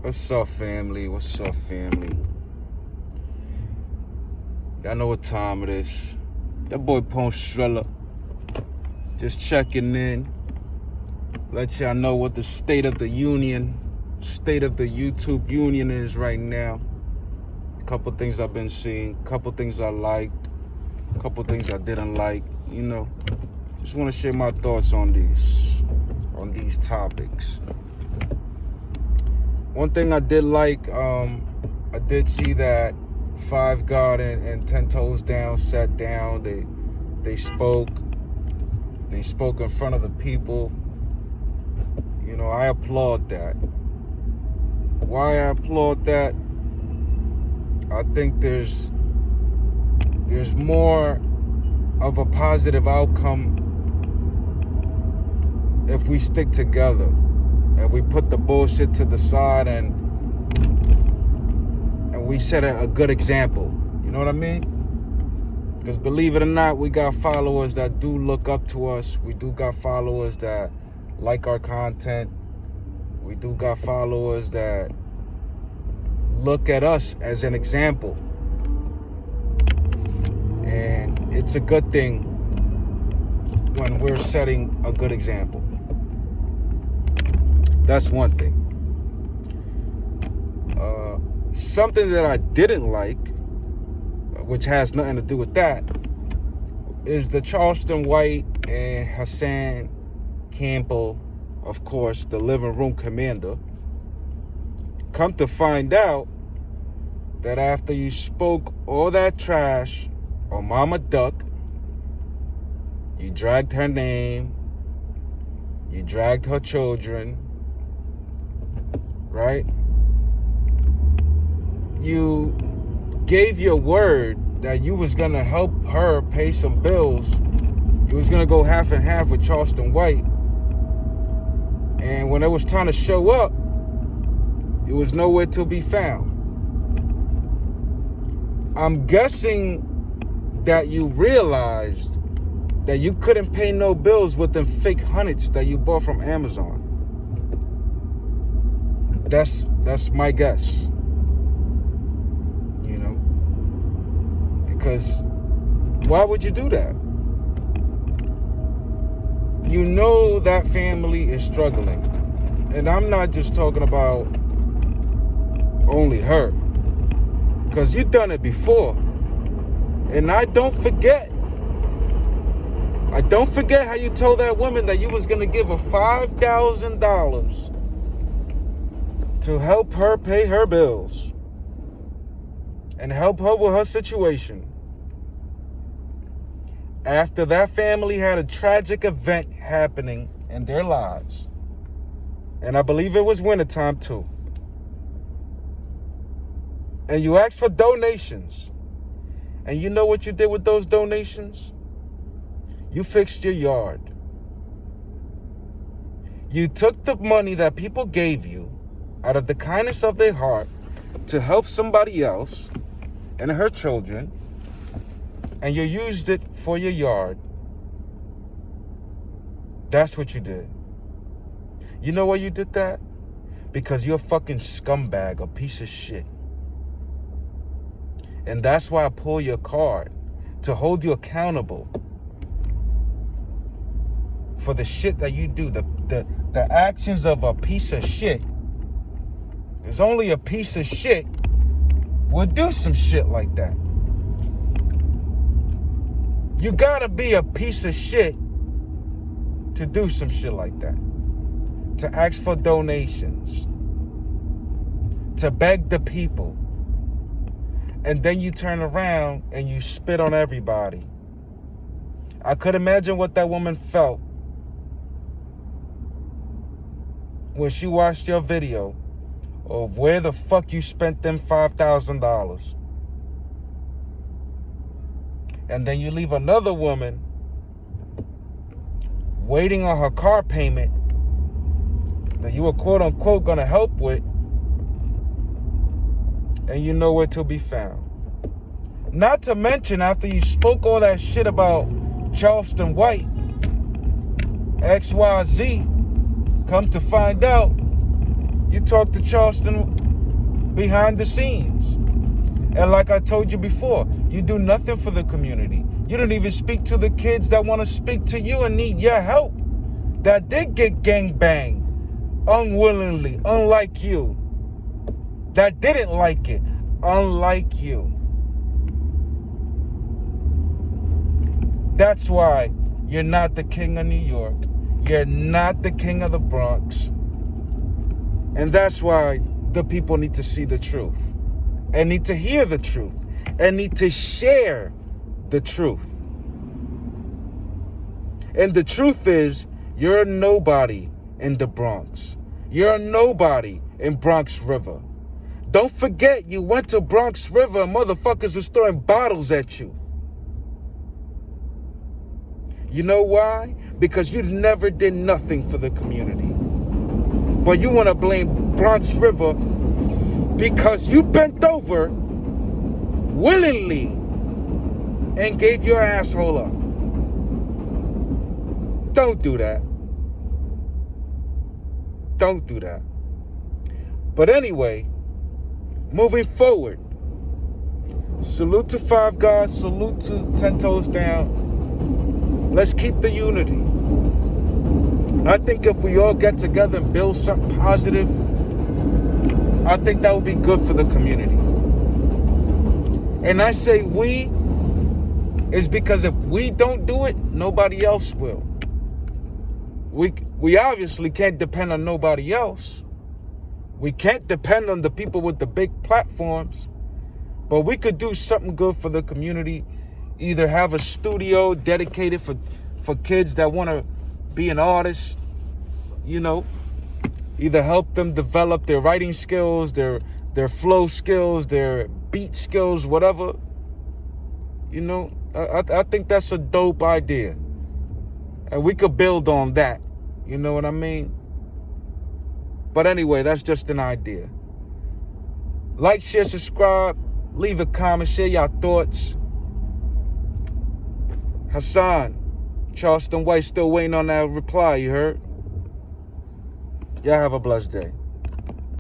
What's up, family? What's up, family? Y'all know what time it is. That boy PoneStrilla just checking in. Let y'all know what the state of the union, state of the YouTube union is right now. A couple things I've been seeing, couple things I liked, couple things I didn't like. You know, just want to share my thoughts on these topics. One thing I did like, I did see that Five God and 10 Toes Down sat down. They spoke in front of the people. You know, I applaud that. Why I applaud that? I think there's more of a positive outcome if we stick together. And we put the bullshit to the side and we set a good example. You know what I mean? Because believe it or not, we got followers that do look up to us. We do got followers that like our content. We do got followers that look at us as an example. And it's a good thing when we're setting a good example. That's one thing. Something that I didn't like, which has nothing to do with that, is the Charleston White and Hassan Campbell, of course, the living room commander. Come to find out that after you spoke all that trash on Mama Duck, you dragged her name, you dragged her children, right? You gave your word that you was going to help her pay some bills. You was going to go half and half with Charleston White. And when it was time to show up, it was nowhere to be found. I'm guessing that you realized that you couldn't pay no bills with them fake hundreds that you bought from Amazon. That's my guess. You know? Because why would you do that? You know that family is struggling. And I'm not just talking about only her. Because you've done it before. And I don't forget how you told that woman that you was going to give her $5,000 to help her pay her bills and help her with her situation. After that family had a tragic event happening in their lives, and I believe it was wintertime too, and you asked for donations, and you know what you did with those donations? You fixed your yard. You took the money that people gave you out of the kindness of their heart to help somebody else and her children, and you used it for your yard. That's what you did. You know why you did that? Because you're a fucking scumbag, a piece of shit. And that's why I pull your card, to hold you accountable for the shit that you do, the actions of a piece of shit. There's only a piece of shit would do some shit like that. You gotta be a piece of shit to do some shit like that. To ask for donations. To beg the people. And then you turn around and you spit on everybody. I could imagine what that woman felt when she watched your video of where the fuck you spent them $5,000. And then you leave another woman waiting on her car payment that you were quote unquote gonna help with, and you know where to be found. Not to mention, after you spoke all that shit about Charleston White, XYZ, come to find out, you talk to Charleston behind the scenes. And like I told you before, you do nothing for the community. You don't even speak to the kids that want to speak to you and need your help, that did get gangbanged unwillingly, unlike you, that didn't like it, unlike you. That's why you're not the king of New York. You're not the king of the Bronx. And that's why the people need to see the truth, and need to hear the truth, and need to share the truth. And the truth is, you're a nobody in the Bronx. You're a nobody in Bronx River. Don't forget, you went to Bronx River and motherfuckers was throwing bottles at you. You know why? Because you never did nothing for the community. But you want to blame Bronx River because you bent over willingly and gave your asshole up. Don't do that. Don't do that. But anyway, moving forward, salute to Five Guys, salute to 10 Toes Down. Let's keep the unity. I think if we all get together and build something positive, I think that would be good for the community. And I say we is because if we don't do it, nobody else will. We obviously can't depend on nobody else. We can't depend on the people with the big platforms. But we could do something good for the community. Either have a studio dedicated for kids that want to be an artist, you know, either help them develop their writing skills, their flow skills, their beat skills, whatever. You know, I think that's a dope idea. And we could build on that. You know what I mean? But anyway, that's just an idea. Like, share, subscribe, leave a comment, share your thoughts. Hassan, Charleston White still waiting on that reply, you heard? Y'all have a blessed day.